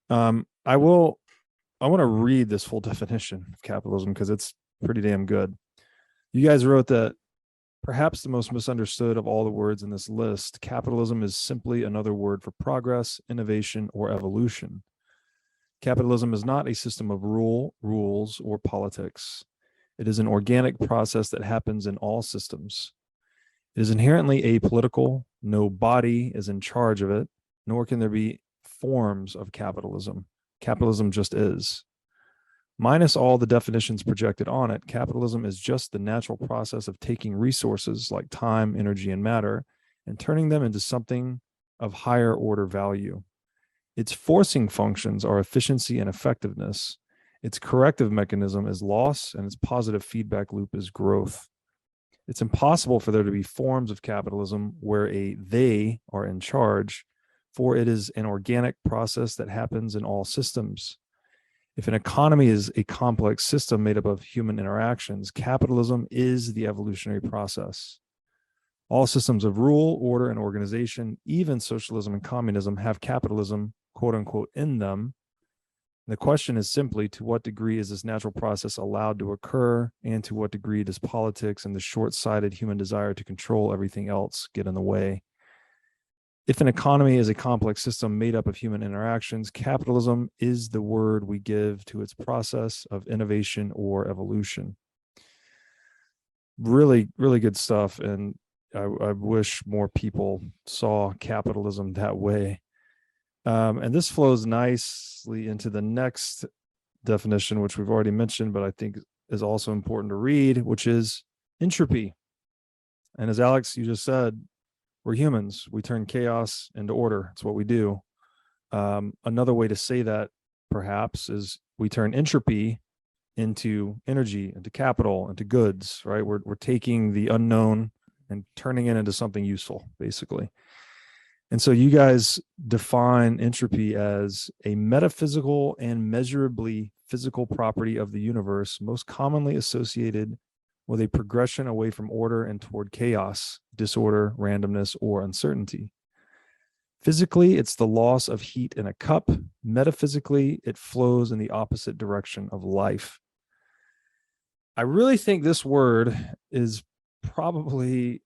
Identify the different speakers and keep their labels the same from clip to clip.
Speaker 1: I want to read this full definition of capitalism because it's pretty damn good. You guys wrote that perhaps the most misunderstood of all the words in this list, capitalism is simply another word for progress, innovation, or evolution. Capitalism is not a system of rules, or politics. It is an organic process that happens in all systems. It is inherently apolitical. No body is in charge of it, nor can there be forms of capitalism. Capitalism just is. Minus all the definitions projected on it, capitalism is just the natural process of taking resources like time, energy, and matter and turning them into something of higher order value. Its forcing functions are efficiency and effectiveness. Its corrective mechanism is loss, and its positive feedback loop is growth. It's impossible for there to be forms of capitalism where they are in charge, for it is an organic process that happens in all systems. If an economy is a complex system made up of human interactions, capitalism is the evolutionary process. All systems of rule, order, and organization, even socialism and communism, have capitalism, quote unquote, in them. And the question is simply, to what degree is this natural process allowed to occur, and to what degree does politics and the short-sighted human desire to control everything else get in the way? If an economy is a complex system made up of human interactions, capitalism is the word we give to its process of innovation or evolution. Really, really good stuff. And I wish more people saw capitalism that way. And this flows nicely into the next definition, which we've already mentioned, but I think is also important to read, which is entropy. And as Alex, you just said, we're humans. We turn chaos into order. It's what we do. Another way to say that, perhaps, is we turn entropy into energy, into capital, into goods, right? We're taking the unknown and turning it into something useful, basically. And so you guys define entropy as a metaphysical and measurably physical property of the universe, most commonly associated with a progression away from order and toward chaos, disorder, randomness, or uncertainty. Physically, it's the loss of heat in a cup. Metaphysically, it flows in the opposite direction of life. I really think this word is probably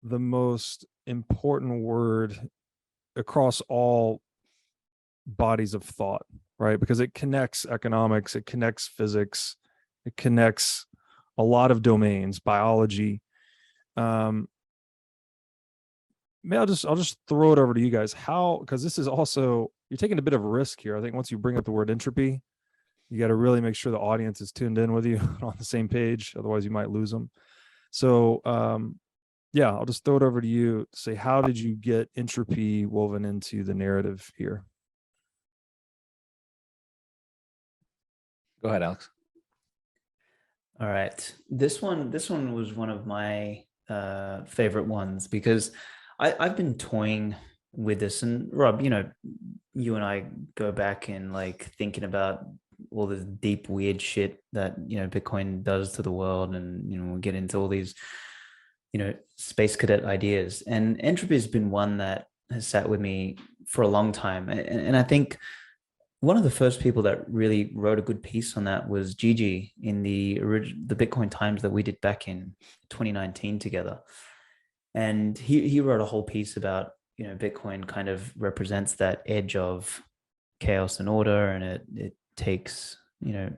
Speaker 1: the most important word across all bodies of thought, right? Because it connects economics, it connects physics, it connects a lot of domains, biology. Maybe I'll just throw it over to you guys. How, because this is also, you're taking a bit of a risk here. I think once you bring up the word entropy, you got to really make sure the audience is tuned in with you on the same page. Otherwise, you might lose them. So, yeah, I'll just throw it over to you to say, how did you get entropy woven into the narrative here?
Speaker 2: Go ahead, Alex.
Speaker 3: All right. This one was one of my favorite ones because I've been toying with this. And Rob, you know, you and I go back and like thinking about all the deep, weird shit that, you know, Bitcoin does to the world. And, you know, we'll get into all these, you know, space cadet ideas. And entropy has been one that has sat with me for a long time. And I think one of the first people that really wrote a good piece on that was Gigi in the Bitcoin Times that we did back in 2019 together. And he wrote a whole piece about, you know, Bitcoin kind of represents that edge of chaos and order, and it takes, you know,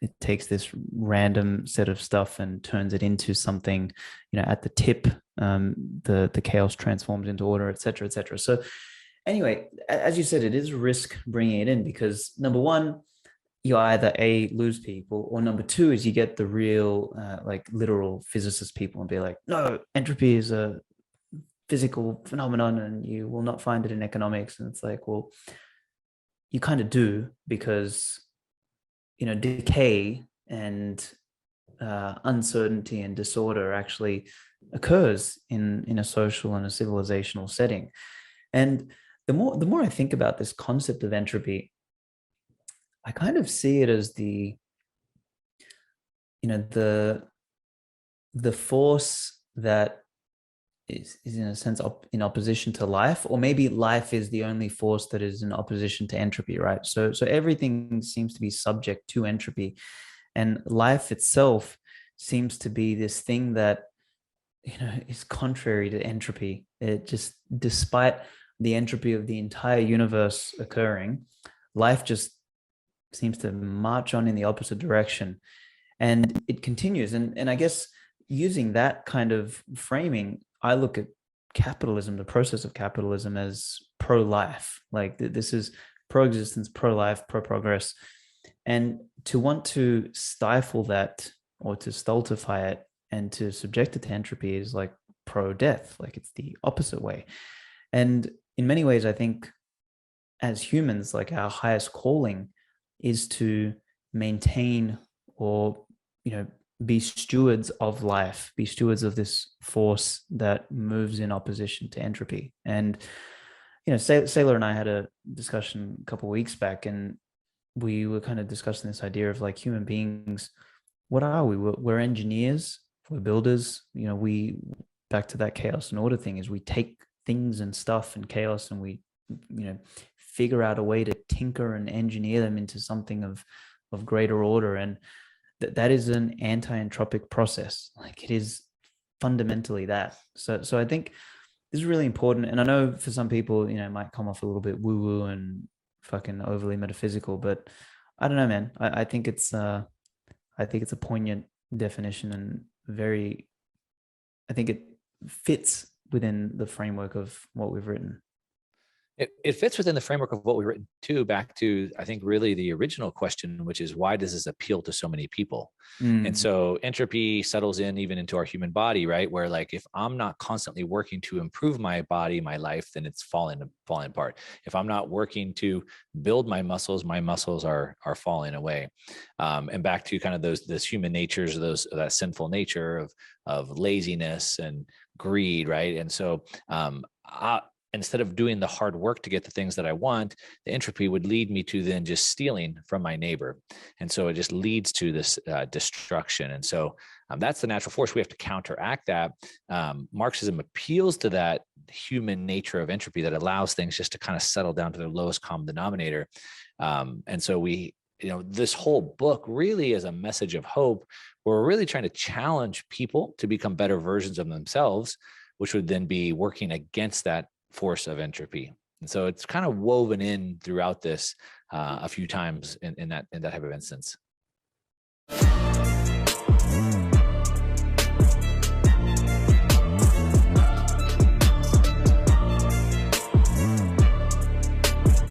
Speaker 3: it takes this random set of stuff and turns it into something, you know, at the tip, the chaos transforms into order, et cetera, et cetera. So anyway, as you said, it is a risk bringing it in because number one, you either A, lose people, or number two is you get the real, like literal physicist people and be like, no, entropy is a physical phenomenon and you will not find it in economics. And it's like, well, you kind of do because, you know, decay and uncertainty and disorder actually occurs in a social and a civilizational setting. And the more I think about this concept of entropy, I kind of see it as the, you know, the force that is in a sense in opposition to life, or maybe life is the only force that is in opposition to entropy, right? So everything seems to be subject to entropy, and life itself seems to be this thing that, is contrary to entropy. It just, despite the entropy of the entire universe occurring, life just seems to march on in the opposite direction, and it continues. And I guess, using that kind of framing, I look at capitalism, the process of capitalism, as pro-life. Like, this is pro-existence, pro-life, pro-progress. And to want to stifle that, or to stultify it, and to subject it to entropy, is like pro-death. Like, it's the opposite way. And in many ways, I think, as humans, like, our highest calling is to maintain, or, be stewards of life, be stewards of this force that moves in opposition to entropy. And, Sailor and I had a discussion a couple of weeks back, and we were kind of discussing this idea of, like, human beings, what are we? We're engineers, we're builders. We, back to that chaos and order thing, is we take things and stuff and chaos, and we, figure out a way to tinker and engineer them into something of greater order. And that is an anti-entropic process. Like, it is fundamentally that. So I think this is really important. And I know for some people, it might come off a little bit woo-woo and fucking overly metaphysical, but I don't know, man. I think it's a poignant definition, and I think it fits within the framework of what we've written.
Speaker 2: It fits within the framework of what we've written too, back to, I think, really the original question, which is, why does this appeal to so many people? And so entropy settles in even into our human body, right? Where, like, if I'm not constantly working to improve my body, my life, then it's falling apart. If I'm not working to build my muscles are falling away. And back to kind of those human natures, that sinful nature of laziness and greed, right? And so instead of doing the hard work to get the things that I want, the entropy would lead me to then just stealing from my neighbor. And so it just leads to this destruction. And so that's the natural force. We have to counteract that. Marxism appeals to that human nature of entropy that allows things just to kind of settle down to their lowest common denominator. And so this whole book really is a message of hope, where we're really trying to challenge people to become better versions of themselves, which would then be working against that force of entropy. And so it's kind of woven in throughout this a few times in that type of instance.